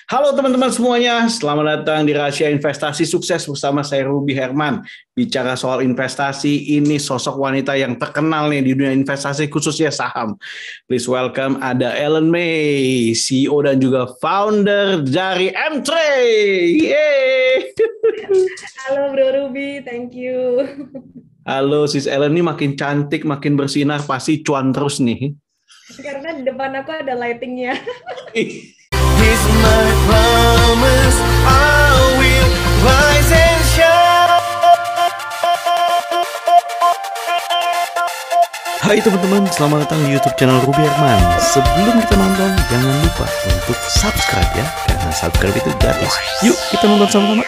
Halo teman-teman semuanya, selamat datang di Rahasia Investasi Sukses bersama saya Ruby Herman. Bicara soal investasi, ini sosok wanita yang terkenal nih di dunia investasi khususnya saham. Please welcome ada Ellen May, CEO dan juga founder dari M-Trade. Yeay! Halo Bro Ruby, thank you. Halo sis Ellen, ini makin cantik, makin bersinar, pasti cuan terus nih. Karena di depan aku ada lightingnya. He's my promise, I will rise and shine. Hai teman-teman, selamat datang di YouTube channel Ruby Herman. Sebelum kita nonton, jangan lupa untuk subscribe ya, karena subscribe itu gratis. Yuk kita nonton sama-sama.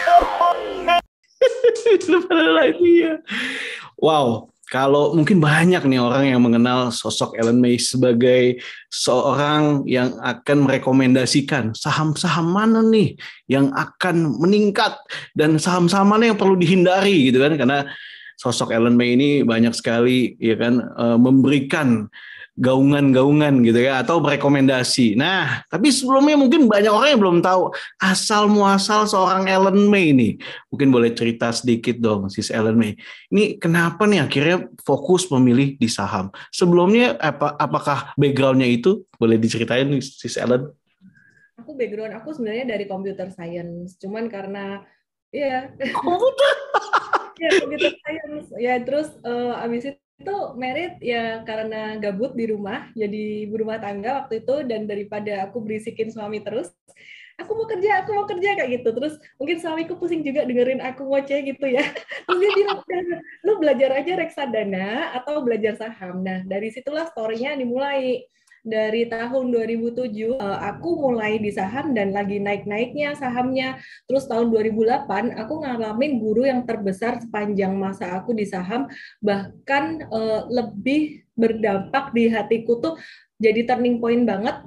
Wow, kalau mungkin banyak nih orang yang mengenal sosok Ellen May sebagai seorang yang akan merekomendasikan saham-saham mana nih yang akan meningkat dan saham-saham mana yang perlu dihindari gitu kan, karena sosok Ellen May ini banyak sekali ya kan memberikan gaungan-gaungan gitu ya atau merekomendasi. Nah, tapi sebelumnya mungkin banyak orang yang belum tahu asal muasal seorang Ellen May nih. Mungkin boleh cerita sedikit dong, sis Ellen May. Ini kenapa nih akhirnya fokus memilih di saham? Sebelumnya apakah backgroundnya itu boleh diceritain nih, sis Ellen? Background aku sebenarnya dari computer science, cuman karena ya Komputer. ya computer science ya terus abis itu merit ya karena gabut di rumah jadi ibu rumah tangga waktu itu, dan daripada aku berisikin suami terus, aku mau kerja kayak gitu. Terus mungkin suamiku pusing juga dengerin aku ngoceh gitu ya. Terus dia bilang, lu belajar aja reksadana atau belajar saham. Nah, dari situlah story-nya dimulai. Dari tahun 2007 aku mulai di saham dan lagi naik-naiknya sahamnya. Terus tahun 2008 aku ngalamin guru yang terbesar sepanjang masa aku di saham, bahkan lebih berdampak di hatiku tuh, jadi turning point banget,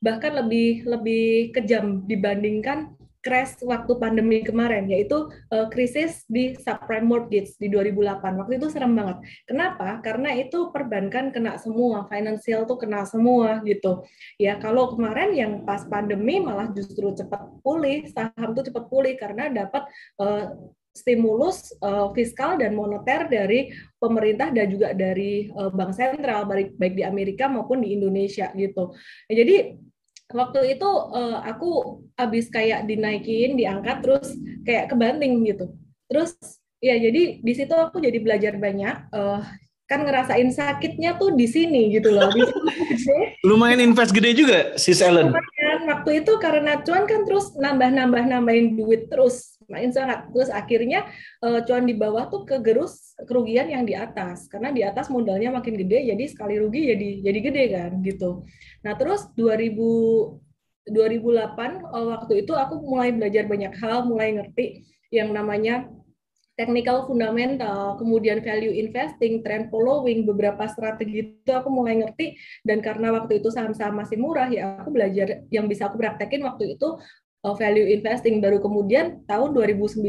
bahkan lebih lebih kejam dibandingkan crash waktu pandemi kemarin, yaitu krisis di subprime mortgage di 2008. Waktu itu serem banget. Kenapa? Karena itu perbankan kena semua, financial tuh kena semua gitu. Ya kalau kemarin yang pas pandemi malah justru cepat pulih, saham tuh cepat pulih karena dapat stimulus fiskal dan moneter dari pemerintah dan juga dari bank sentral baik di Amerika maupun di Indonesia gitu. Jadi waktu itu aku habis kayak dinaikin, diangkat terus kayak kebanting gitu. Terus ya jadi di situ aku jadi belajar banyak, kan ngerasain sakitnya tuh di sini gitu loh. Di sini gede. Lumayan invest gede juga, sis Ellen. Lumayan waktu itu karena cuan kan terus nambahin duit terus, main sangat. Terus akhirnya cuan di bawah tuh kegerus kerugian yang di atas, karena di atas modalnya makin gede, jadi sekali rugi jadi gede kan gitu. Nah terus 2008 waktu itu aku mulai belajar banyak hal, mulai ngerti yang namanya technical fundamental, kemudian value investing, trend following, beberapa strategi itu aku mulai ngerti. Dan karena waktu itu saham-saham masih murah, ya aku belajar yang bisa aku praktekin waktu itu value investing. Baru kemudian tahun 2009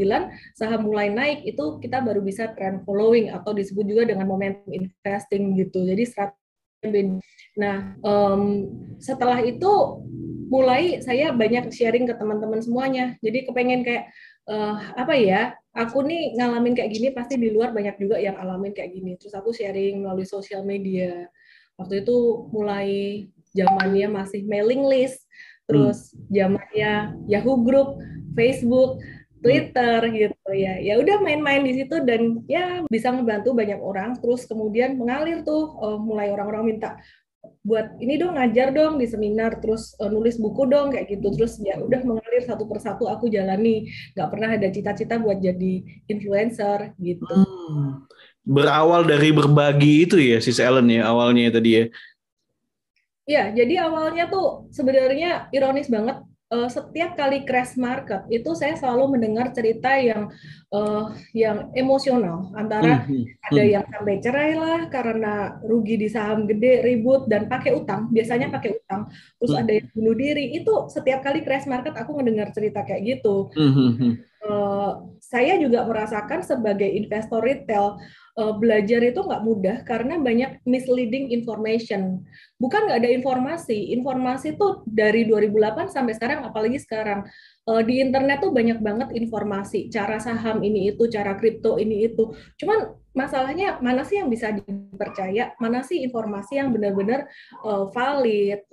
saham mulai naik, itu kita baru bisa trend following atau disebut juga dengan momentum investing gitu. Jadi strategi. Nah, setelah itu mulai saya banyak sharing ke teman-teman semuanya. Jadi kepengen kayak apa ya, aku nih ngalamin kayak gini, pasti di luar banyak juga yang alamin kayak gini. Terus aku sharing melalui sosial media. Waktu itu mulai zamannya masih mailing list, terus zamannya Yahoo Group, Facebook, Twitter gitu ya. Ya udah main-main di situ dan ya bisa ngebantu banyak orang. Terus kemudian mengalir tuh, mulai orang-orang minta buat ini dong, ngajar dong di seminar, terus nulis buku dong kayak gitu. Terus ya udah mengalir satu persatu aku jalani, nggak pernah ada cita-cita buat jadi influencer gitu. Berawal dari berbagi itu ya, sis Ellen ya awalnya tadi ya. Ya, jadi awalnya tuh sebenarnya ironis banget. Setiap kali crash market itu saya selalu mendengar cerita yang emosional, antara Hmm, hmm, ada hmm, yang sampai cerai lah karena rugi di saham gede, ribut dan pakai utang, biasanya pakai utang. Terus ada hmm, yang bunuh diri. Itu setiap kali crash market aku mendengar cerita kayak gitu. hmm, hmm, hmm. Eh, saya juga merasakan sebagai investor retail, belajar itu nggak mudah karena banyak misleading information. Bukan nggak ada informasi tuh dari 2008 sampai sekarang, apalagi sekarang. Di internet tuh banyak banget informasi, cara saham ini itu, cara kripto ini itu. Cuman masalahnya mana sih yang bisa dipercaya, mana sih informasi yang benar-benar valid,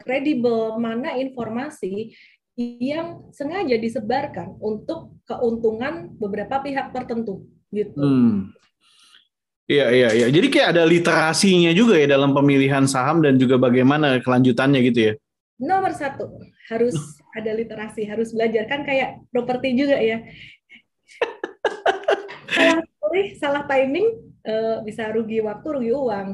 kredibel, mana informasi yang sengaja disebarkan untuk keuntungan beberapa pihak tertentu gitu. Iya, iya, iya. Jadi kayak ada literasinya juga ya dalam pemilihan saham dan juga bagaimana kelanjutannya gitu ya. Nomor satu, harus ada literasi, harus belajar. Kan kayak properti juga ya. Salah pilih, salah timing, bisa rugi waktu, rugi uang.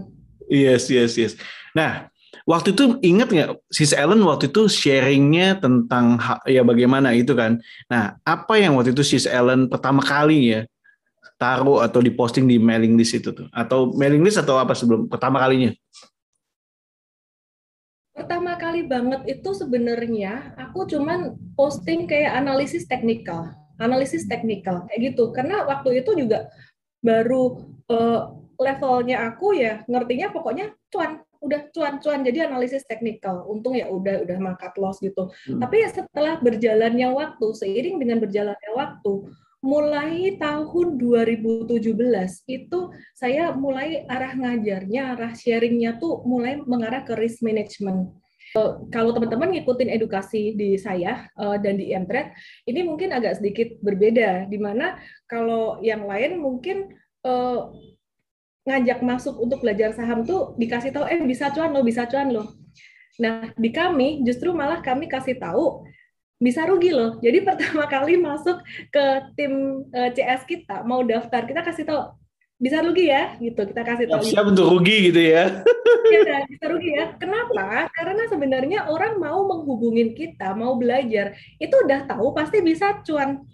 Yes, yes, yes. Nah, waktu itu ingat nggak Sis Ellen waktu itu sharingnya tentang ya bagaimana itu kan. Nah, apa yang waktu itu Sis Ellen pertama kali ya taruh atau diposting di mailing list itu tuh? Atau mailing list atau apa sebelum pertama kalinya? Pertama kali banget itu sebenarnya aku cuman posting kayak analisis teknikal kayak gitu. Karena waktu itu juga baru levelnya aku ya ngertinya pokoknya cuan. Jadi analisis teknikal. Untung ya udah mangkat loss gitu. Tapi setelah berjalannya waktu, seiring dengan berjalannya waktu, mulai tahun 2017 itu saya mulai arah ngajarnya, arah sharingnya tuh mulai mengarah ke risk management. Kalau teman-teman ngikutin edukasi di saya dan di Mtrade, ini mungkin agak sedikit berbeda, di mana kalau yang lain mungkin ngajak masuk untuk belajar saham tuh dikasih tahu, bisa cuan loh. Nah, di kami justru malah kami kasih tahu bisa rugi loh. Jadi pertama kali masuk ke tim CS kita, mau daftar, kita kasih tahu bisa rugi ya, gitu. Kita kasih tahu. Siap untuk rugi gitu ya. Ya, bisa rugi ya. Kenapa? Karena sebenarnya orang mau menghubungin kita, mau belajar, itu udah tahu pasti bisa cuan.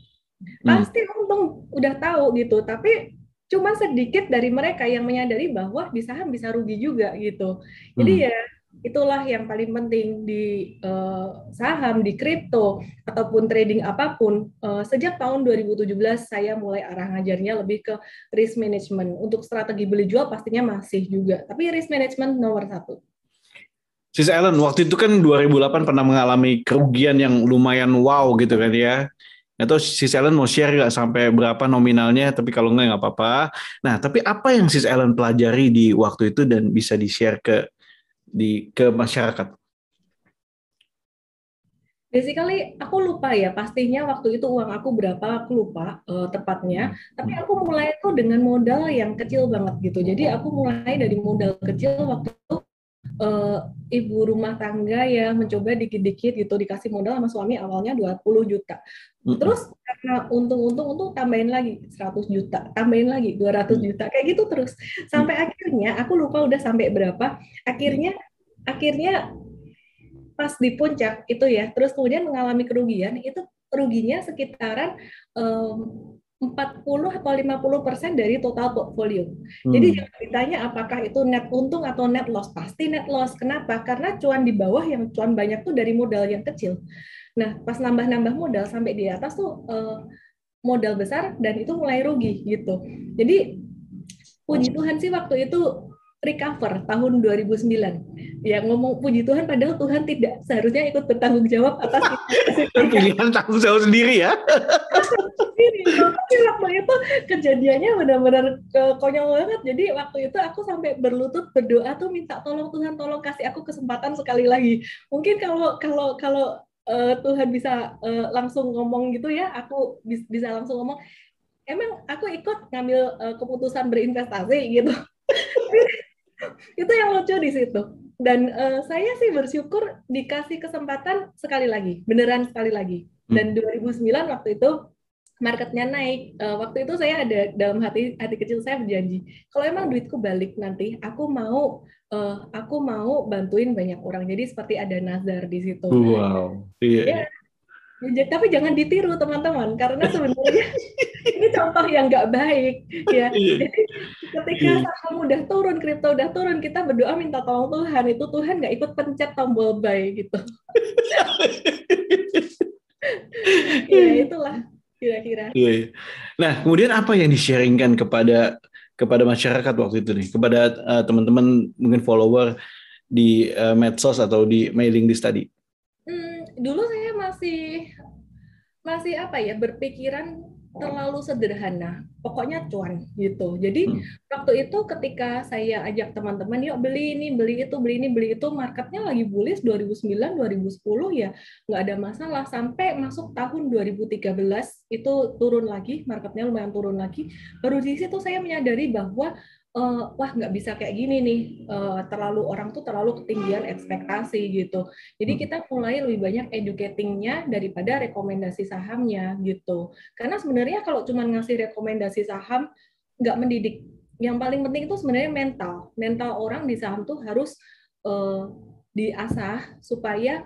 Pasti untung udah tahu gitu. Tapi cuma sedikit dari mereka yang menyadari bahwa di saham bisa rugi juga gitu. Jadi ya itulah yang paling penting di saham, di kripto, ataupun trading apapun. Sejak tahun 2017 saya mulai arah ngajarnya lebih ke risk management. Untuk strategi beli jual pastinya masih juga, tapi risk management nomor satu. Sis Ellen, waktu itu kan 2008 pernah mengalami kerugian yang lumayan wow gitu kan ya. Atau Sis Ellen mau share nggak sampai berapa nominalnya, tapi kalau nggak apa-apa. Nah, tapi apa yang Sis Ellen pelajari di waktu itu dan bisa di-share ke masyarakat? Basically, aku lupa ya, pastinya waktu itu uang aku berapa, aku lupa tepatnya. Tapi aku mulai tuh dengan modal yang kecil banget gitu. Jadi aku mulai dari modal kecil waktu itu ibu rumah tangga yang mencoba dikit-dikit gitu, dikasih modal sama suami awalnya 20 juta. Terus karena untung tambahin lagi 100 juta, tambahin lagi 200 juta, kayak gitu terus. Sampai akhirnya, aku lupa udah sampai berapa, akhirnya pas di puncak itu ya, terus kemudian mengalami kerugian, itu ruginya sekitaran 40 atau 50% dari total portfolio. Jadi jangan ditanya apakah itu net untung atau net loss, pasti net loss. Kenapa? Karena cuan di bawah yang cuan banyak tuh dari modal yang kecil. Nah, pas nambah-nambah modal sampai di atas tuh modal besar dan itu mulai rugi gitu. Jadi puji Tuhan sih waktu itu recover tahun 2009. Ya ngomong puji Tuhan padahal Tuhan tidak seharusnya ikut bertanggung jawab atas pilihan tanggung jawab sendiri ya. Tapi waktu itu kejadiannya benar-benar konyol banget. Jadi waktu itu aku sampai berlutut berdoa tuh minta tolong Tuhan, tolong kasih aku kesempatan sekali lagi. Mungkin kalau Tuhan bisa langsung ngomong gitu ya, aku bisa langsung ngomong. Emang aku ikut ngambil keputusan berinvestasi gitu. Itu yang lucu di situ. Dan saya sih bersyukur dikasih kesempatan sekali lagi, beneran sekali lagi. Dan 2009 waktu itu marketnya naik. Waktu itu saya ada dalam hati kecil saya berjanji, kalau emang duitku balik nanti, aku mau bantuin banyak orang. Jadi seperti ada nazar di situ. Wow. Iya. Ya, tapi jangan ditiru teman-teman, karena sebenarnya ini contoh yang nggak baik ya. Jadi ketika saham udah turun, kripto udah turun, kita berdoa minta tolong Tuhan, itu Tuhan nggak ikut pencet tombol buy gitu. Ya itulah. kira-kira. Iya. Nah, kemudian apa yang di-sharingkan kepada masyarakat waktu itu nih, kepada teman-teman mungkin follower di medsos atau di mailing list tadi? Dulu saya masih apa ya, berpikiran terlalu sederhana, pokoknya cuan gitu. Jadi Hmm. waktu itu ketika saya ajak teman-teman, yuk beli ini, beli itu, beli ini, beli itu, marketnya lagi bullish 2009, 2010 ya nggak ada masalah. Sampai masuk tahun 2013 itu turun lagi, marketnya lumayan turun lagi. Baru di situ saya menyadari bahwa wah nggak bisa kayak gini nih, terlalu orang tuh terlalu ketinggian ekspektasi gitu. Jadi Hmm. kita mulai lebih banyak educating-nya daripada rekomendasi sahamnya gitu. Karena sebenarnya kalau cuma ngasih rekomendasi saham nggak mendidik. Yang paling penting itu sebenarnya mental. Mental orang di saham tuh harus diasah supaya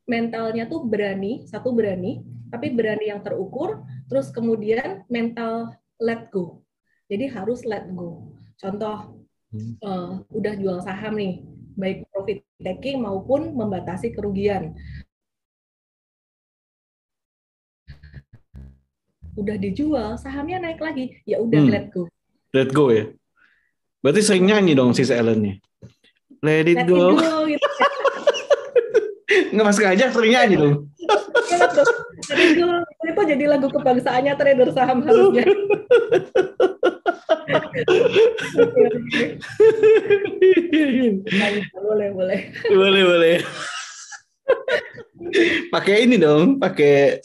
mentalnya tuh berani, satu berani, tapi berani yang terukur, terus kemudian mental let go. Jadi harus let go. Contoh, udah jual saham nih, baik profit taking maupun membatasi kerugian. Udah dijual, sahamnya naik lagi, ya udah Hmm. let go. Let go ya. Berarti sering nyanyi dong si Ellen-nya. Let it Let it go. go gitu. Nggak mas aja sering nyanyi dong. Ya betul. Let it go itu jadi lagu kebangsaannya trader saham harusnya. Boleh, boleh. Boleh, boleh. Pakai ini dong, pakai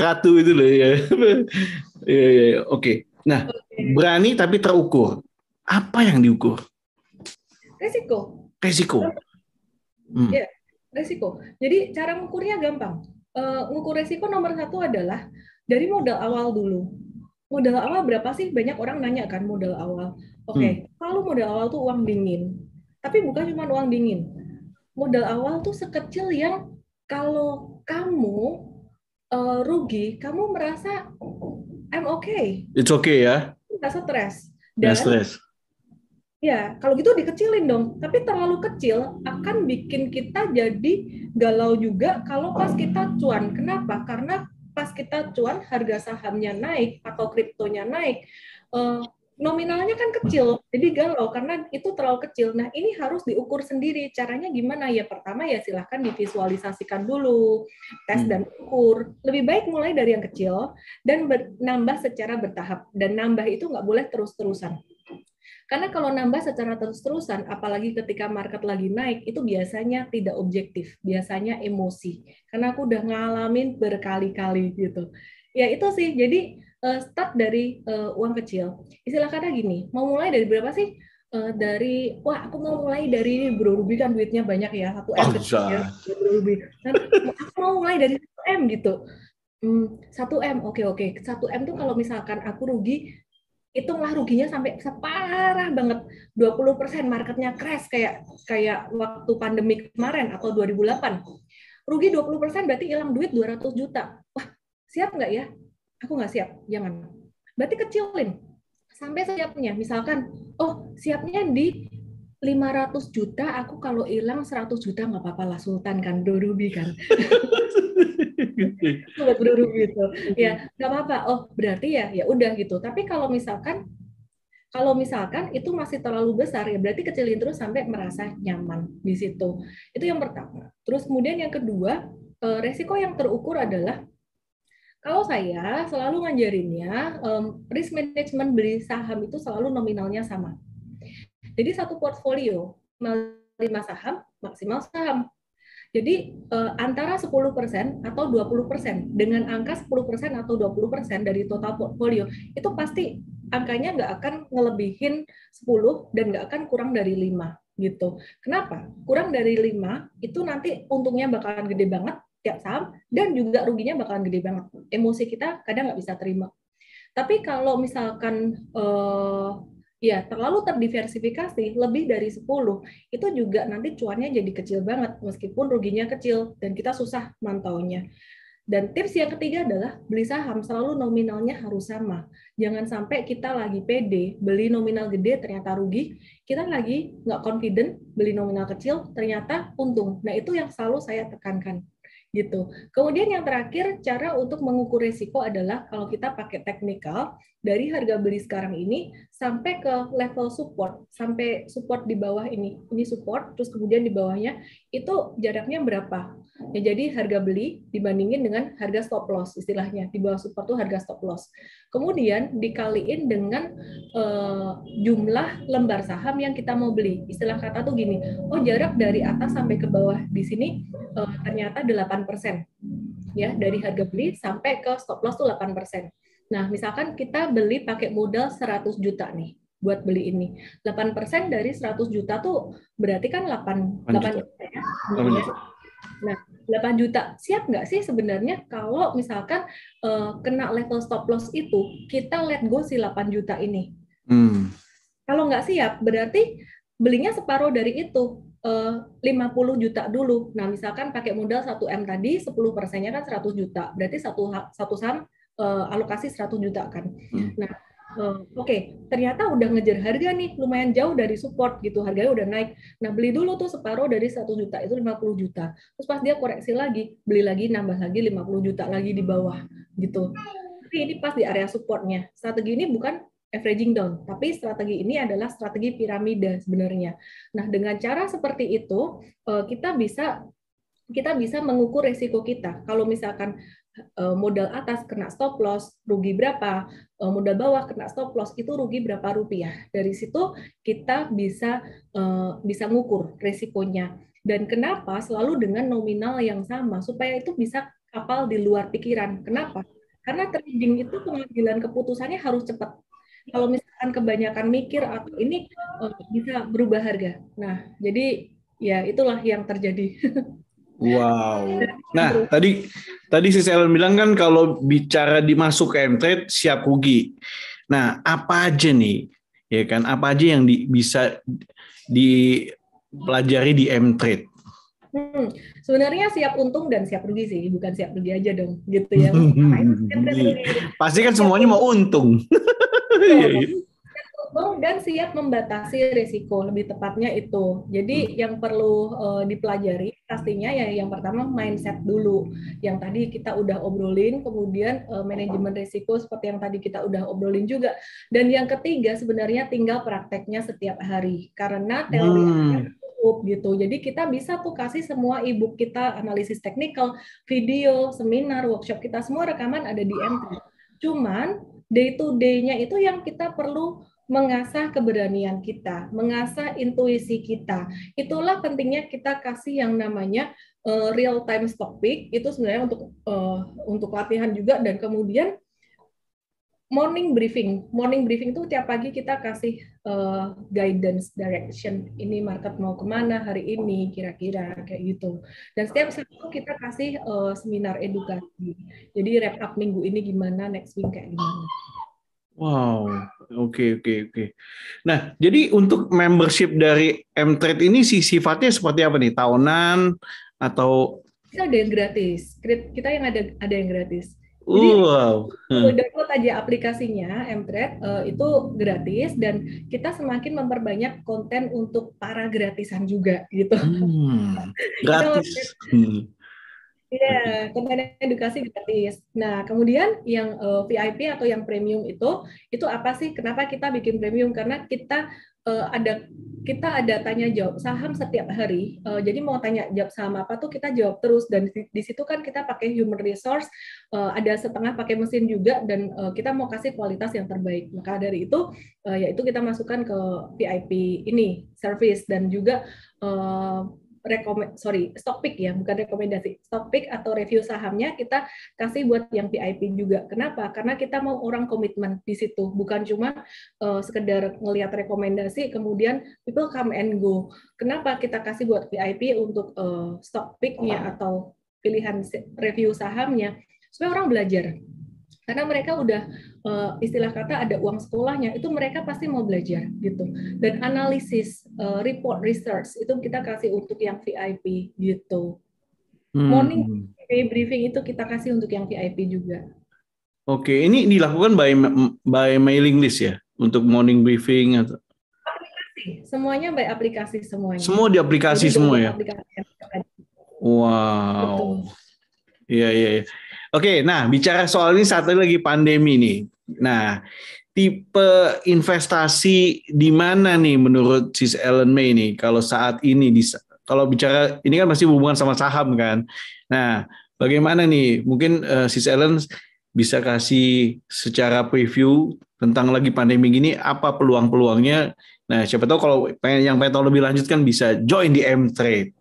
ratu itu loh ya. Iya, iya, iya. Oke. Nah, berani tapi terukur. Apa yang diukur? Resiko. Resiko. Ya, resiko. Jadi cara mengukurnya gampang. Mengukur resiko nomor satu adalah dari modal awal dulu. Modal awal berapa sih? Banyak orang nanya kan modal awal. Oke, kalau modal awal tuh uang dingin. Tapi bukan cuma uang dingin. Modal awal tuh sekecil yang kalau kamu rugi, kamu merasa I'm okay, It's okay ya. nggak stres. Nggak Dan stres. ya, kalau gitu dikecilin dong. Tapi terlalu kecil akan bikin kita jadi galau juga kalau pas kita cuan. Kenapa? Karena pas kita cuan, harga sahamnya naik atau kriptonya naik, nominalnya kan kecil. Jadi galau karena itu terlalu kecil. Nah, ini harus diukur sendiri. Caranya gimana? Ya, pertama ya silahkan divisualisasikan dulu, tes dan ukur. Lebih baik mulai dari yang kecil dan nambah secara bertahap. Dan nambah itu nggak boleh terus-terusan. Karena kalau nambah secara terus-terusan, apalagi ketika market lagi naik, itu biasanya tidak objektif, biasanya emosi. Karena aku udah ngalamin berkali-kali gitu. Ya itu sih, jadi start dari uang kecil. Istilah kata gini, mau mulai dari berapa sih? Dari, wah aku mau mulai dari Bro Ruby kan duitnya banyak ya, 1M Oh, kecil ya, bisa. Bro Ruby. Dan aku mau mulai dari 1M gitu. 1M, oke. 1M tuh kalau misalkan aku rugi, hitunglah ruginya sampai separah banget 20%, marketnya crash kayak kayak waktu pandemi kemarin atau 2008. Rugi 20% berarti hilang duit 200 juta. Wah, siap nggak ya? Aku nggak siap, jangan. Berarti kecilin sampai siapnya. Misalkan, oh siapnya di 500 juta, aku kalau hilang 100 juta nggak apa-apa lah, Sultan kan, Dorubi kan. Sobat Dorubi gitu. Ya, nggak apa-apa. Oh, berarti ya udah gitu. Tapi kalau misalkan itu masih terlalu besar, ya berarti kecilin terus sampai merasa nyaman di situ. Itu yang pertama. Terus kemudian yang kedua, resiko yang terukur adalah kalau saya selalu ngajarinnya, risk management beli saham itu selalu nominalnya sama. Jadi satu portfolio, 5 saham, maksimal saham. Jadi antara 10% atau 20%, dengan angka 10% atau 20% dari total portfolio, itu pasti angkanya nggak akan ngelebihin 10 dan nggak akan kurang dari 5 gitu. Kenapa? Kurang dari 5 itu nanti untungnya bakalan gede banget tiap saham dan juga ruginya bakalan gede banget. Emosi kita kadang nggak bisa terima. Tapi kalau misalkan ya terlalu terdiversifikasi, lebih dari 10, itu juga nanti cuannya jadi kecil banget, meskipun ruginya kecil, dan kita susah mantaunya. Dan tips yang ketiga adalah beli saham selalu nominalnya harus sama. Jangan sampai kita lagi pede, beli nominal gede ternyata rugi, kita lagi nggak confident, beli nominal kecil ternyata untung. Nah itu yang selalu saya tekankan. gitu. Kemudian yang terakhir, cara untuk mengukur risiko adalah kalau kita pakai teknikal, dari harga beli sekarang ini sampai ke level support, sampai support di bawah ini support, terus kemudian di bawahnya itu jaraknya berapa? Ya, jadi harga beli dibandingin dengan harga stop loss, istilahnya di bawah support itu harga stop loss. Kemudian dikaliin dengan jumlah lembar saham yang kita mau beli. Istilah kata tuh gini, oh jarak dari atas sampai ke bawah di sini ternyata 8%. Ya, dari harga beli sampai ke stop loss tuh 8%. Nah, misalkan kita beli pakai modal 100 juta nih buat beli ini. 8% dari 100 juta tuh berarti kan 8 juta ya. 8 juta. Nah, 8 juta siap nggak sih sebenarnya kalau misalkan kena level stop loss itu, kita let go si 8 juta ini. Kalau nggak siap, berarti belinya separuh dari itu. 50 juta dulu. Nah, misalkan pakai modal 1M tadi, 10%-nya kan 100 juta. Berarti satu saham alokasi 100 juta kan. Nah, oke, ternyata udah ngejar harga nih, lumayan jauh dari support gitu, harganya udah naik. Nah, beli dulu tuh separuh dari 100 juta, itu 50 juta. Terus pas dia koreksi lagi, beli lagi, nambah lagi 50 juta lagi di bawah gitu. Tapi ini pas di area supportnya. Strategi ini bukan averaging down, tapi strategi ini adalah strategi piramida sebenarnya. Nah, dengan cara seperti itu, kita bisa mengukur resiko kita. Kalau misalkan modal atas kena stop loss, rugi berapa, modal bawah kena stop loss, itu rugi berapa rupiah. Dari situ kita bisa ngukur resikonya. Dan kenapa selalu dengan nominal yang sama, supaya itu bisa kapal di luar pikiran. Kenapa? Karena trading itu pengambilan keputusannya harus cepat. Kalau misalkan kebanyakan mikir atau ini bisa berubah harga. Nah, jadi ya itulah yang terjadi. Wow. Nah, tadi si Ellen bilang kan kalau bicara dimasuk ke M-Trade siap rugi. Nah, apa aja nih? Ya kan, apa aja yang bisa dipelajari di M-Trade? Sebenarnya siap untung dan siap rugi sih, bukan siap rugi aja dong, gitu ya. Pasti kan semuanya mau untung. Dan siap membatasi risiko, lebih tepatnya itu. Jadi yang perlu dipelajari pastinya ya yang pertama mindset dulu. Yang tadi kita udah obrolin, kemudian manajemen risiko seperti yang tadi kita udah obrolin juga. Dan yang ketiga sebenarnya tinggal prakteknya setiap hari. Karena teori gitu. Jadi kita bisa tuh kasih semua e-book kita, analisis teknikal, video, seminar, workshop kita semua rekaman ada di M3. Cuman day to day-nya itu yang kita perlu mengasah keberanian kita, mengasah intuisi kita. Itulah pentingnya kita kasih yang namanya real time stock pick, itu sebenarnya untuk latihan juga, dan kemudian morning briefing. Morning briefing itu tiap pagi kita kasih guidance, direction. Ini market mau kemana hari ini, kira-kira kayak gitu. Dan setiap Sabtu kita kasih seminar edukasi. Jadi wrap up minggu ini gimana, next week kayak gimana. Wow, oke. Nah, jadi untuk membership dari M-Trade ini sifatnya seperti apa nih? Tahunan atau? Kita ada yang gratis. Kita yang ada yang gratis. Jadi download aja aplikasinya M-Trade, itu gratis, dan kita semakin memperbanyak konten untuk para gratisan juga gitu. Gratis. Iya, konten edukasi gratis. Nah, kemudian yang VIP atau yang premium itu apa sih? Kenapa kita bikin premium? Karena kita ada tanya jawab saham setiap hari. Jadi mau tanya jawab saham apa tuh kita jawab terus, dan di situ kan kita pakai human resource, ada setengah pakai mesin juga, dan kita mau kasih kualitas yang terbaik. Maka dari itu yaitu kita masukkan ke VIP ini service, dan juga stock pick ya, bukan rekomendasi. Stock pick atau review sahamnya kita kasih buat yang VIP juga. Kenapa? Karena kita mau orang komitmen di situ, bukan cuma sekedar ngelihat rekomendasi kemudian people come and go. Kenapa kita kasih buat VIP untuk stock pick-nya atau pilihan review sahamnya? Supaya orang belajar. Karena mereka udah istilah kata ada uang sekolahnya, itu mereka pasti mau belajar gitu. Dan analisis, report, research itu kita kasih untuk yang VIP gitu. Morning briefing itu kita kasih untuk yang VIP juga. Oke, ini dilakukan by mailing list ya untuk morning briefing atau? Aplikasi, semuanya by aplikasi semuanya. Semua di aplikasi. Jadi semua ya. Aplikasi. Wow. Betul. Iya, iya, iya. Oke, nah bicara soal ini saat ini lagi pandemi nih. Nah, tipe investasi di mana nih menurut Sis Ellen May nih kalau saat ini kalau bicara ini kan masih hubungan sama saham kan. Nah, bagaimana nih? Mungkin Sis Ellen bisa kasih secara preview tentang lagi pandemi gini apa peluang-peluangnya. Nah, siapa tahu kalau yang pengen tahu lebih lanjut kan bisa join di M-Trade.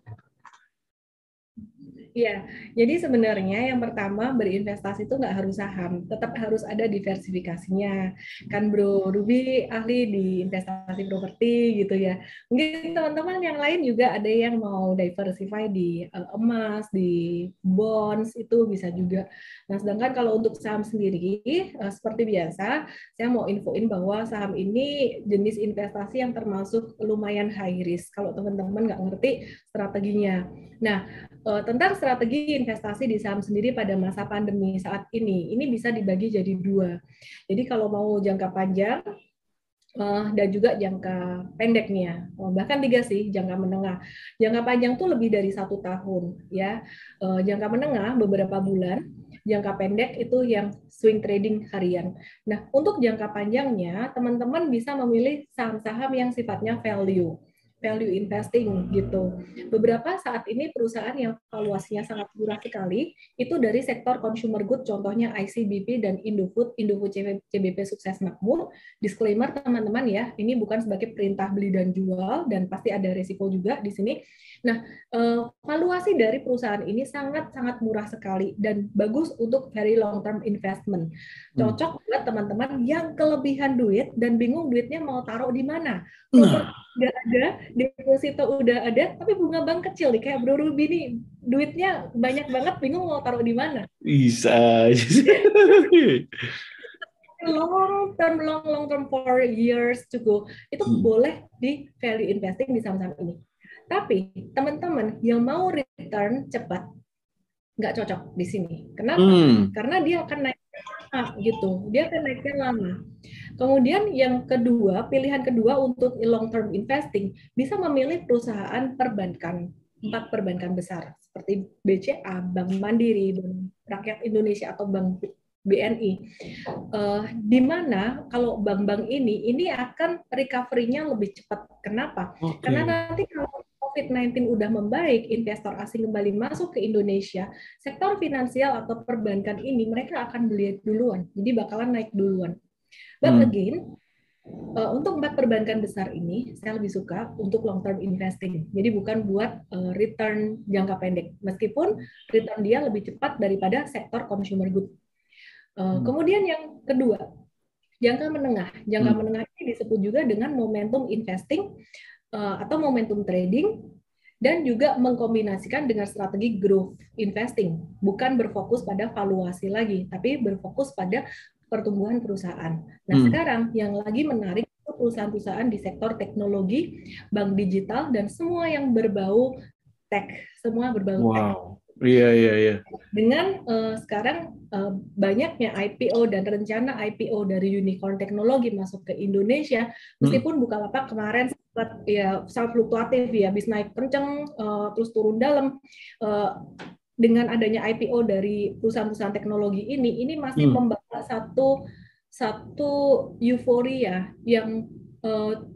Iya, jadi sebenarnya yang pertama berinvestasi itu nggak harus saham, tetap harus ada diversifikasinya. Kan Bro Ruby ahli di investasi properti gitu ya. Mungkin teman-teman yang lain juga ada yang mau diversify di emas, di bonds, itu bisa juga. Nah, sedangkan kalau untuk saham sendiri, seperti biasa, saya mau infoin bahwa saham ini jenis investasi yang termasuk lumayan high risk kalau teman-teman nggak ngerti strateginya. Nah, tentang strategi investasi di saham sendiri pada masa pandemi saat ini bisa dibagi jadi dua. Jadi kalau mau jangka panjang dan juga jangka pendek nih ya, bahkan tiga sih, jangka menengah. Jangka panjang tuh lebih dari 1 tahun ya, jangka menengah beberapa bulan, jangka pendek itu yang swing trading harian. Nah, untuk jangka panjangnya teman-teman bisa memilih saham-saham yang sifatnya value investing gitu. Beberapa saat ini perusahaan yang valuasinya sangat murah sekali itu dari sektor consumer good, contohnya ICBP dan Indofood CBP sukses makmur. Disclaimer teman-teman ya, ini bukan sebagai perintah beli dan jual dan pasti ada resiko juga di sini. Nah, valuasi dari perusahaan ini sangat-sangat murah sekali dan bagus untuk very long term investment. Cocok buat teman-teman yang kelebihan duit dan bingung duitnya mau taruh di mana. Properti udah ada, deposito udah ada, tapi bunga bank kecil nih, kayak Bro Ruby nih, duitnya banyak banget, bingung mau taruh di mana. Bisa. long term for years to go, itu boleh di value investing di saham-saham ini. Tapi teman-teman yang mau return cepat, nggak cocok di sini. Kenapa? Karena dia akan naik gitu, dia akan naiknya lama. Kemudian yang kedua, pilihan kedua untuk long term investing, bisa memilih perusahaan perbankan, 4 perbankan besar seperti BCA, Bank Mandiri, Bank Rakyat Indonesia atau Bank BNI. Di mana kalau bank-bank ini akan recovery-nya lebih cepat. Kenapa? Karena nanti kalau COVID-19 udah membaik, investor asing kembali masuk ke Indonesia, sektor finansial atau perbankan ini mereka akan beli duluan, jadi bakalan naik duluan. But again, untuk 4 perbankan besar ini, saya lebih suka untuk long term investing. Jadi bukan buat return jangka pendek, meskipun return dia lebih cepat daripada sektor consumer good. Kemudian yang kedua, jangka menengah. Jangka menengah ini disebut juga dengan momentum investing atau momentum trading, dan juga mengkombinasikan dengan strategi growth investing. Bukan berfokus pada valuasi lagi, tapi berfokus pada pertumbuhan perusahaan. Nah, sekarang yang lagi menarik itu perusahaan-perusahaan di sektor teknologi, bank digital, dan semua yang berbau tech. Semua berbau tech. Iya. Dengan sekarang banyaknya IPO dan rencana IPO dari unicorn teknologi masuk ke Indonesia, meskipun Bukalapak kemarin ya sangat fluktuatif ya, habis naik kenceng terus turun dalam, dengan adanya IPO dari perusahaan-perusahaan teknologi ini masih membawa satu euforia yang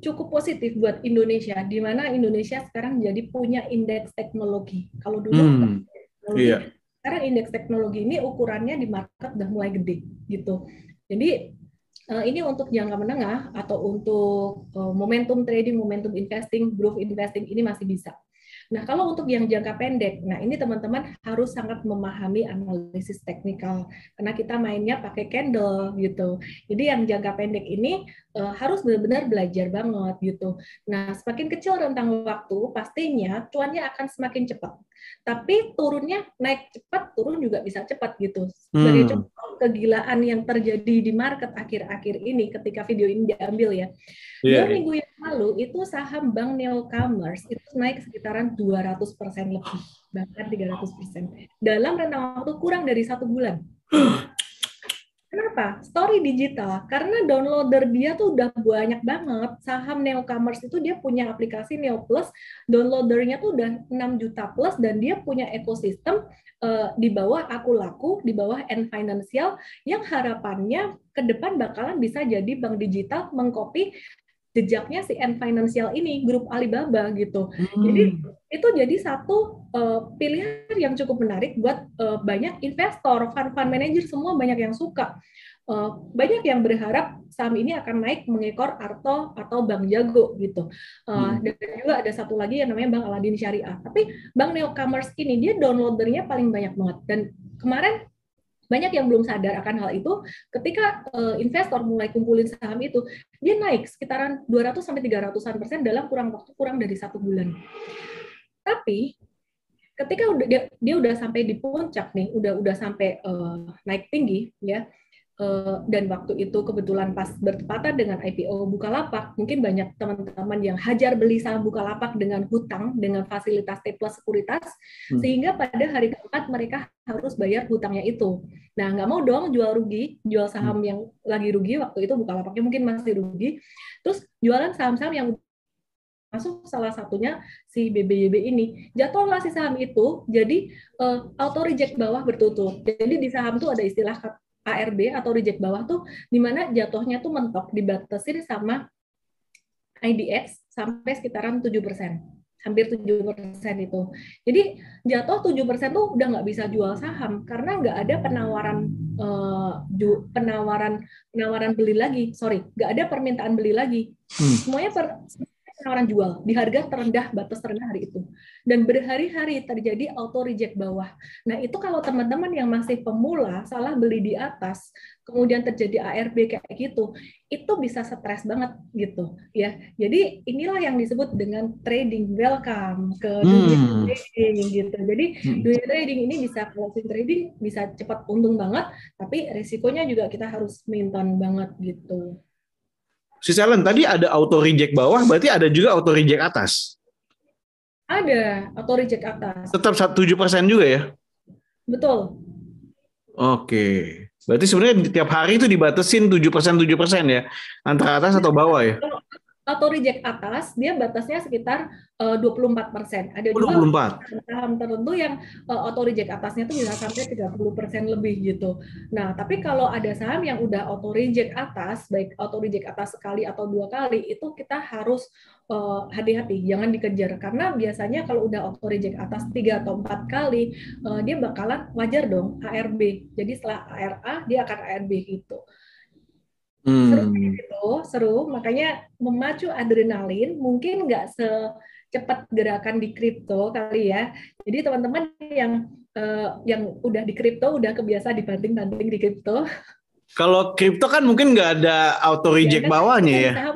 cukup positif buat Indonesia, di mana Indonesia sekarang jadi punya indeks teknologi. Kalau dulu sekarang indeks teknologi ini ukurannya di market udah mulai gede gitu. Jadi ini untuk jangka menengah atau untuk momentum trading, momentum investing, growth investing ini masih bisa. Nah, kalau untuk yang jangka pendek, nah ini teman-teman harus sangat memahami analisis teknikal karena kita mainnya pakai candle gitu. Jadi yang jangka pendek ini harus benar-benar belajar banget gitu. Nah, semakin kecil rentang waktu, pastinya cuannya akan semakin cepat. Tapi turunnya naik cepat, turun juga bisa cepat gitu. Sebagai contoh kegilaan yang terjadi di market akhir-akhir ini ketika video ini diambil ya. 2 minggu yang lalu itu saham Bank Newcomers itu naik sekitaran 200% lebih, bahkan 300%. Dalam rentang waktu kurang dari 1 bulan. Kenapa? Story digital. Karena downloader dia tuh udah banyak banget. Saham Newcomers itu dia punya aplikasi Neo Plus, downloadernya tuh udah 6 juta plus dan dia punya ekosistem di bawah Aku Laku, di bawah Ant Financial yang harapannya ke depan bakalan bisa jadi bank digital mengcopy jejaknya si Ant Financial ini, grup Alibaba gitu. Jadi itu jadi satu pilihan yang cukup menarik buat banyak investor, fund manager semua banyak yang suka. Banyak yang berharap saham ini akan naik mengekor Arto atau Bank Jago gitu. Dan juga ada satu lagi yang namanya Bank Aladin Syariah. Tapi Bank Newcomers ini dia downloadernya paling banyak banget. Dan kemarin banyak yang belum sadar akan hal itu ketika investor mulai kumpulin saham itu dia naik sekitaran 200 sampai 300% dalam waktu kurang dari 1 bulan. Tapi ketika dia udah sampai di puncak nih, udah sampai naik tinggi ya. Dan waktu itu kebetulan pas bertepatan dengan IPO Bukalapak, mungkin banyak teman-teman yang hajar beli saham Bukalapak dengan hutang, dengan fasilitas T plus sekuritas, sehingga pada hari keempat mereka harus bayar hutangnya itu. Nah, nggak mau dong jual rugi, jual saham yang lagi rugi, waktu itu Bukalapaknya mungkin masih rugi, terus jualan saham-saham yang masuk salah satunya si BBYB ini. Jatuhlah si saham itu jadi auto reject bawah bertutur. Jadi di saham tuh ada istilah ARB atau reject bawah tuh di mana jatuhnya tuh mentok dibatasin sama IDX sampai sekitaran 7%. Hampir 7% itu. Jadi jatuh 7% tuh udah nggak bisa jual saham karena nggak ada penawaran beli lagi. Sorry, nggak ada permintaan beli lagi. Semuanya penawaran jual di harga terendah, batas terendah hari itu. Dan berhari-hari terjadi auto reject bawah. Nah, itu kalau teman-teman yang masih pemula salah beli di atas, kemudian terjadi ARB kayak gitu, itu bisa stres banget gitu ya. Jadi inilah yang disebut dengan trading. Welcome ke dunia trading gitu. Jadi dunia trading ini bisa closing trading bisa cepat untung banget, tapi risikonya juga kita harus maintain banget gitu. Si Selen tadi ada auto reject bawah, berarti ada juga auto reject atas. Ada auto reject atas. Tetap 7% juga ya? Betul. Oke. Berarti sebenarnya tiap hari itu dibatasin 7% ya? Antara atas atau bawah ya? Auto reject atas, dia batasnya sekitar 24%. Ada juga 24. saham tertentu yang auto reject atasnya itu bisa sampai 30% lebih gitu. Nah, tapi kalau ada saham yang udah auto reject atas, baik auto reject atas sekali atau 2 kali, itu kita harus hati-hati, jangan dikejar. Karena biasanya kalau udah auto reject atas 3 atau 4 kali, dia bakalan wajar dong ARB. Jadi setelah ARA, dia akan ARB gitu. Seru gitu, seru. Makanya memacu adrenalin mungkin nggak secepat gerakan di kripto kali ya. Jadi teman-teman yang udah di kripto udah kebiasa dibanting-banting di kripto. Kalau kripto kan mungkin nggak ada auto reject bawahnya ya.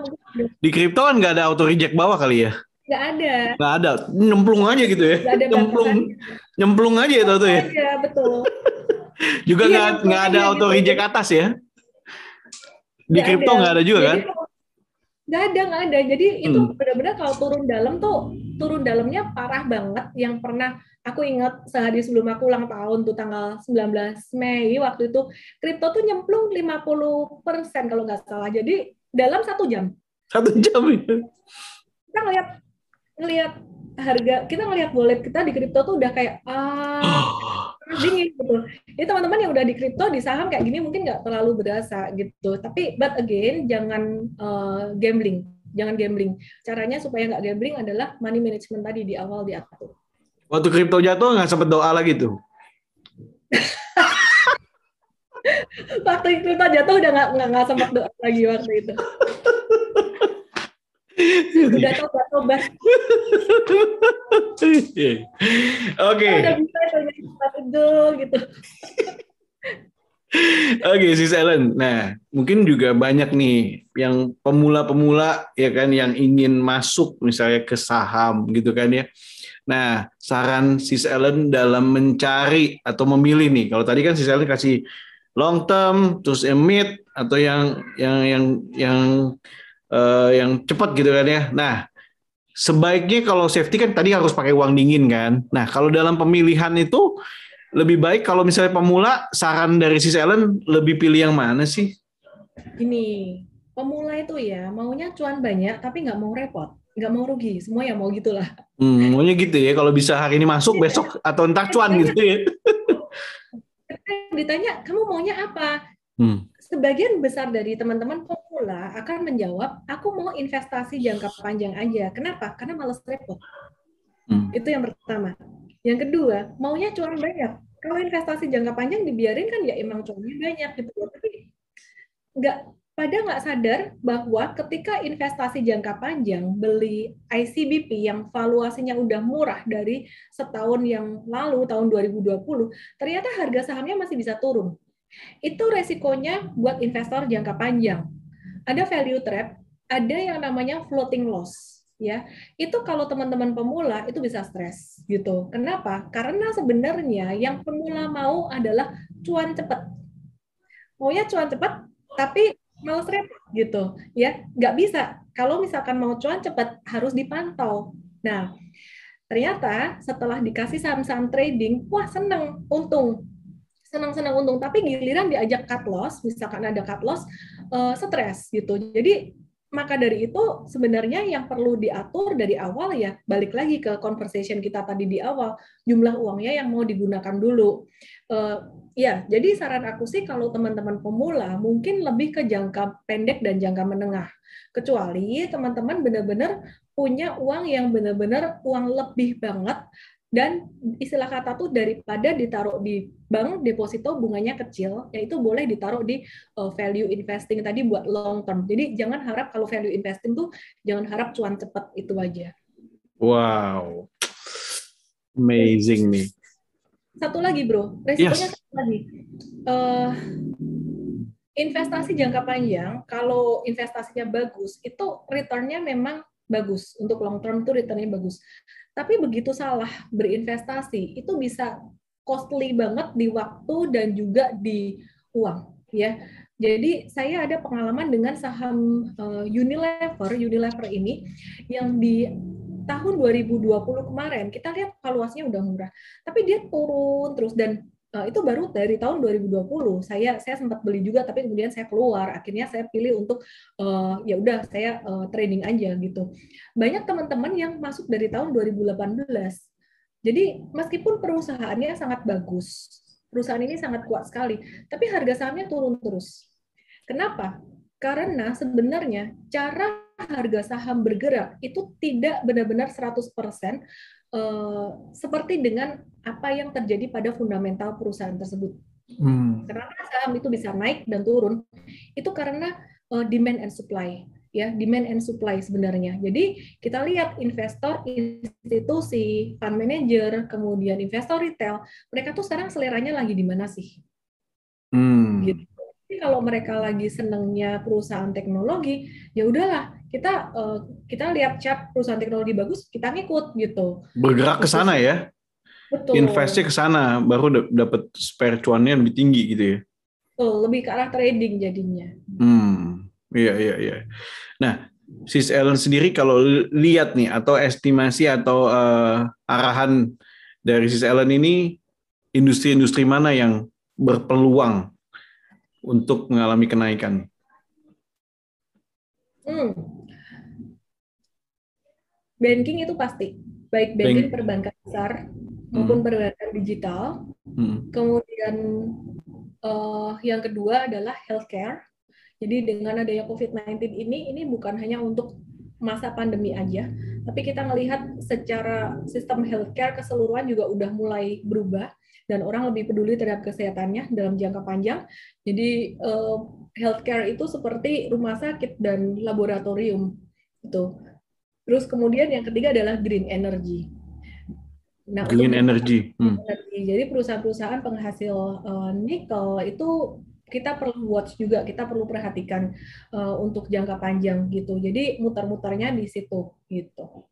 Di kripto kan nggak ada auto reject bawah kali ya. Nggak ada. Nggak ada, nyemplung aja gitu ya. Nggak ada nyemplung aja itu tuh ya. Iya betul. Juga nggak ada auto reject atas ya. Di kripto nggak ada juga kan? Nggak ada. Jadi itu benar-benar kalau turun dalam tuh, turun dalamnya parah banget. Yang pernah aku ingat sehari sebelum aku ulang tahun tuh tanggal 19 Mei waktu itu, kripto tuh nyemplung 50% kalau nggak salah. Jadi dalam 1 jam. 1 jam ya? Kita ngelihat harga, kita ngelihat wallet kita di kripto tuh udah kayak dingin gitu. Jadi teman-teman yang udah di kripto di saham kayak gini mungkin nggak terlalu berasa gitu. Tapi but again jangan gambling, jangan gambling. Caranya supaya nggak gambling adalah money management tadi di awal diatur. Waktu kripto jatuh nggak sempet doa lagi tuh? Waktu kripto jatuh udah nggak sempet doa lagi waktu itu. Udah tobat. Oke. Udah bisa itu gitu. Oke, Sis Ellen. Nah, mungkin juga banyak nih yang pemula-pemula ya kan yang ingin masuk misalnya ke saham gitu kan ya. Nah, saran Sis Ellen dalam mencari atau memilih nih. Kalau tadi kan Sis Ellen kasih long term, terus mid atau yang cepat gitu kan ya. Nah, sebaiknya kalau safety kan tadi harus pakai uang dingin kan. Nah, kalau dalam pemilihan itu lebih baik kalau misalnya pemula, saran dari Sis Ellen lebih pilih yang mana sih? Gini, pemula itu ya maunya cuan banyak tapi nggak mau repot, nggak mau rugi, semua ya mau gitulah. Maunya gitu ya. Kalau bisa hari ini masuk, besok atau entar cuan gitu ya. Ditanya, kamu maunya apa? Sebagian besar dari teman-teman pemula akan menjawab, aku mau investasi jangka panjang aja. Kenapa? Karena malas repot. Itu yang pertama. Yang kedua, maunya cuan banyak. Kalau investasi jangka panjang dibiarin kan ya emang cuannya banyak gitu. Tapi nggak sadar bahwa ketika investasi jangka panjang beli ICBP yang valuasinya udah murah dari setahun yang lalu tahun 2020, ternyata harga sahamnya masih bisa turun. Itu resikonya buat investor jangka panjang. Ada value trap, ada yang namanya floating loss. Ya, itu kalau teman-teman pemula itu bisa stres gitu. Kenapa? Karena sebenarnya yang pemula mau adalah cuan cepat. Maunya cuan cepat, tapi males repot gitu. Ya, nggak bisa. Kalau misalkan mau cuan cepat harus dipantau. Nah, ternyata setelah dikasih saham-saham trading, wah seneng, untung senang-senang untung, tapi giliran diajak cut loss, misalkan ada cut loss, stres gitu. Jadi maka dari itu sebenarnya yang perlu diatur dari awal ya balik lagi ke conversation kita tadi di awal, jumlah uangnya yang mau digunakan dulu. Ya, jadi saran aku sih kalau teman-teman pemula mungkin lebih ke jangka pendek dan jangka menengah. Kecuali teman-teman benar-benar punya uang yang benar-benar uang lebih banget, dan istilah kata tuh daripada ditaruh di bank deposito bunganya kecil, yaitu boleh ditaruh di value investing tadi buat long term. Jadi jangan harap kalau value investing tuh jangan harap cuan cepat, itu aja. Wow, amazing nih. Satu lagi bro, resikonya satu lagi. Investasi jangka panjang, kalau investasinya bagus, itu return-nya memang bagus. Untuk long term itu return-nya bagus. Tapi begitu salah berinvestasi, itu bisa costly banget di waktu dan juga di uang. Ya, jadi saya ada pengalaman dengan saham Unilever. Unilever ini yang di tahun 2020 kemarin, kita lihat valuasinya udah murah. Tapi dia turun terus, dan itu baru dari tahun 2020. Saya sempat beli juga, tapi kemudian saya keluar. Akhirnya saya pilih untuk ya udah saya trading aja gitu. Banyak teman-teman yang masuk dari tahun 2018. Jadi meskipun perusahaannya sangat bagus, perusahaan ini sangat kuat sekali, tapi harga sahamnya turun terus. Kenapa? Karena sebenarnya cara harga saham bergerak itu tidak benar-benar 100% seperti dengan apa yang terjadi pada fundamental perusahaan tersebut. Kenapa saham itu bisa naik dan turun? Itu karena demand and supply, ya, demand and supply sebenarnya. Jadi kita lihat investor, institusi, fund manager, kemudian investor retail, mereka tuh sekarang seleranya lagi di mana sih? Gitu. Jadi kalau mereka lagi senangnya perusahaan teknologi, ya udahlah kita lihat chart perusahaan teknologi bagus, kita ngikut gitu. Bergerak ke sana ya. Betul. Investasi ke sana, baru dapat spare cuannya lebih tinggi gitu ya. Betul, lebih ke arah trading jadinya. Iya. Nah, Sis Ellen sendiri kalau lihat nih atau estimasi atau arahan dari Sis Ellen ini, industri-industri mana yang berpeluang untuk mengalami kenaikan? Banking itu pasti, baik banking perbankan besar maupun perbankan digital. Kemudian yang kedua adalah healthcare. Jadi dengan adanya COVID-19 ini bukan hanya untuk masa pandemi aja, tapi kita melihat secara sistem healthcare keseluruhan juga udah mulai berubah dan orang lebih peduli terhadap kesehatannya dalam jangka panjang. Jadi healthcare itu seperti rumah sakit dan laboratorium itu. Terus kemudian yang ketiga adalah green energy. Nah, green energy. Jadi perusahaan-perusahaan penghasil nikel itu kita perlu watch juga, kita perlu perhatikan untuk jangka panjang gitu. Jadi muter-muternya di situ gitu.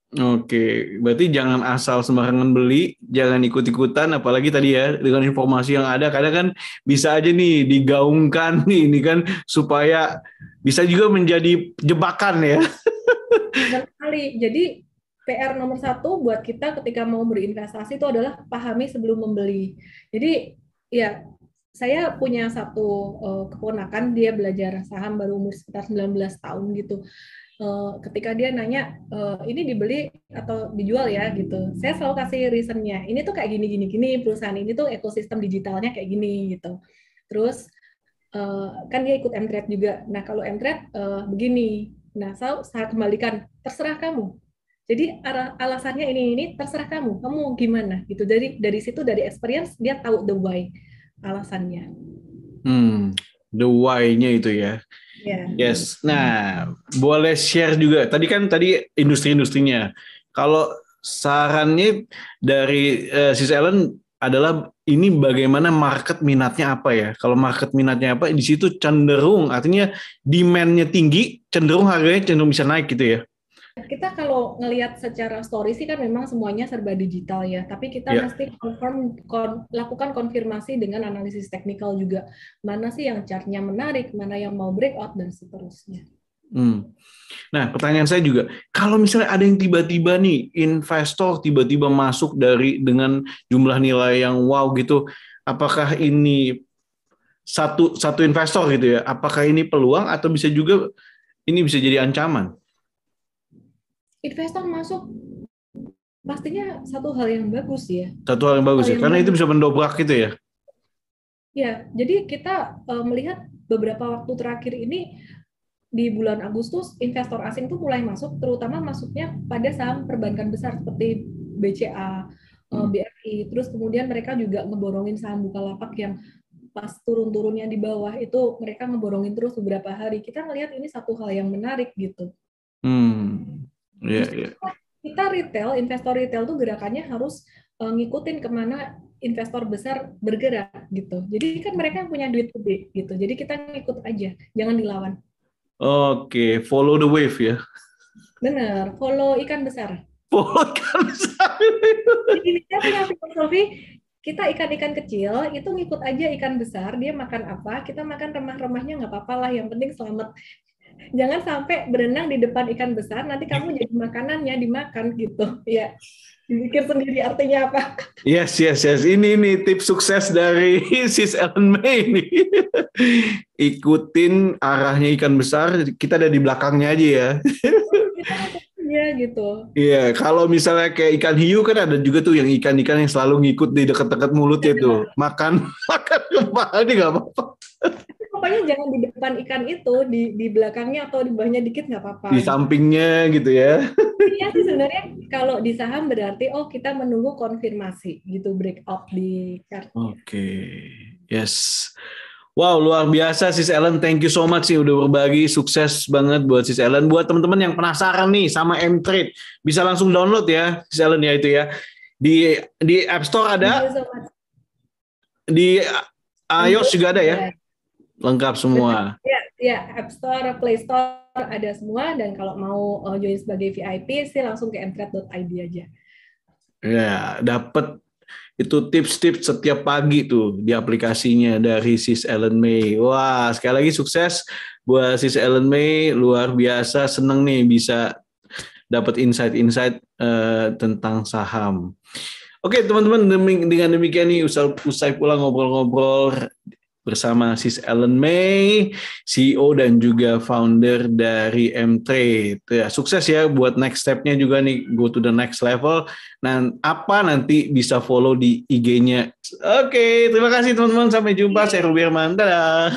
Oke, berarti jangan asal sembarangan beli, jangan ikut-ikutan, apalagi tadi ya dengan informasi yang ada, kadang kan bisa aja nih digaungkan nih, ini kan supaya bisa juga menjadi jebakan ya. Benar sekali. Jadi PR nomor satu buat kita ketika mau berinvestasi itu adalah pahami sebelum membeli. Jadi ya saya punya satu keponakan, dia belajar saham baru umur sekitar 19 tahun gitu. Ketika dia nanya ini dibeli atau dijual ya gitu, saya selalu kasih reasonnya. Ini tuh kayak gini gini gini, perusahaan ini tuh ekosistem digitalnya kayak gini gitu. Terus kan dia ikut M-Trade juga. Nah kalau M-Trade begini. Nah saya kembalikan, terserah kamu. Jadi alasannya ini terserah kamu gimana gitu. Dari situ dari experience dia tahu the why, alasannya. The why-nya itu ya. Yeah. Yes. Nah, boleh share juga. Tadi industri-industrinya. Kalau sarannya dari Sis Ellen adalah ini bagaimana market minatnya apa ya? Kalau market minatnya apa, di situ cenderung artinya demand-nya tinggi, cenderung harganya cenderung bisa naik gitu ya. Kita kalau ngelihat secara story sih kan memang semuanya serba digital ya, tapi kita mesti lakukan konfirmasi dengan analisis teknikal juga. Mana sih yang chartnya menarik, mana yang mau breakout, dan seterusnya. Nah, pertanyaan saya juga, kalau misalnya ada yang tiba-tiba nih, investor tiba-tiba masuk dengan jumlah nilai yang wow gitu, apakah ini satu investor gitu ya? Apakah ini peluang atau bisa juga ini bisa jadi ancaman? Investor masuk pastinya satu hal yang bagus ya. Satu hal yang bagus ya, karena itu bisa mendobrak gitu ya. Ya, jadi kita melihat beberapa waktu terakhir ini di bulan Agustus investor asing tuh mulai masuk, terutama masuknya pada saham perbankan besar seperti BCA, BRI. Terus kemudian mereka juga ngeborongin saham Bukalapak yang pas turun-turunnya di bawah itu mereka ngeborongin terus beberapa hari. Kita ngelihat ini satu hal yang menarik gitu. Kita retail, investor retail tuh gerakannya harus ngikutin kemana investor besar bergerak gitu. Jadi kan mereka yang punya duit gede gitu. Jadi kita ngikut aja, jangan dilawan. Oke, follow the wave ya. Bener, follow ikan besar. Follow ikan besar. Jadi kita punya filosofi, kita ikan-ikan kecil itu ngikut aja ikan besar, dia makan apa, kita makan remah-remahnya nggak apa-apa lah, yang penting selamat. Jangan sampai berenang di depan ikan besar, nanti kamu jadi makanannya dimakan gitu. Ya, pikir sendiri artinya apa. Yes. Ini tips sukses dari Sis Ellen May ini. Ikutin arahnya ikan besar, kita ada di belakangnya aja ya. Iya gitu. Iya, kalau misalnya kayak ikan hiu kan ada juga tuh yang ikan-ikan yang selalu ngikut di dekat-dekat mulutnya tuh. Makan kepala dia nggak apa-apa. Pokoknya jangan di depan ikan itu, di belakangnya atau di bawahnya dikit nggak apa-apa. Di sampingnya gitu ya. Iya sih sebenarnya kalau di saham berarti kita menunggu konfirmasi gitu, breakout di chart. Oke. Yes. Wow, luar biasa Sis Ellen. Thank you so much sih udah berbagi. Sukses banget buat Sis Ellen. Buat teman-teman yang penasaran nih sama M-Trade, bisa langsung download ya Sis Ellen ya itu ya. Di App Store ada. Di iOS juga ada ya. Lengkap semua. Ya, App Store, Play Store ada semua, dan kalau mau join sebagai VIP sih langsung ke mtrade.id aja. Ya, dapat itu tips-tips setiap pagi tuh di aplikasinya dari Sis Ellen May. Wah, sekali lagi sukses buat Sis Ellen May, luar biasa, seneng nih bisa dapat insight-insight tentang saham. Oke, teman-teman, dengan demikian nih usai pulang ngobrol-ngobrol bersama Sis Ellen May, CEO dan juga founder dari M-Trade. Ya, sukses ya buat next step-nya juga nih, go to the next level. Nah, apa nanti bisa follow di IG-nya. Oke, terima kasih teman-teman. Sampai jumpa. Saya Ruby Herman. Dadah.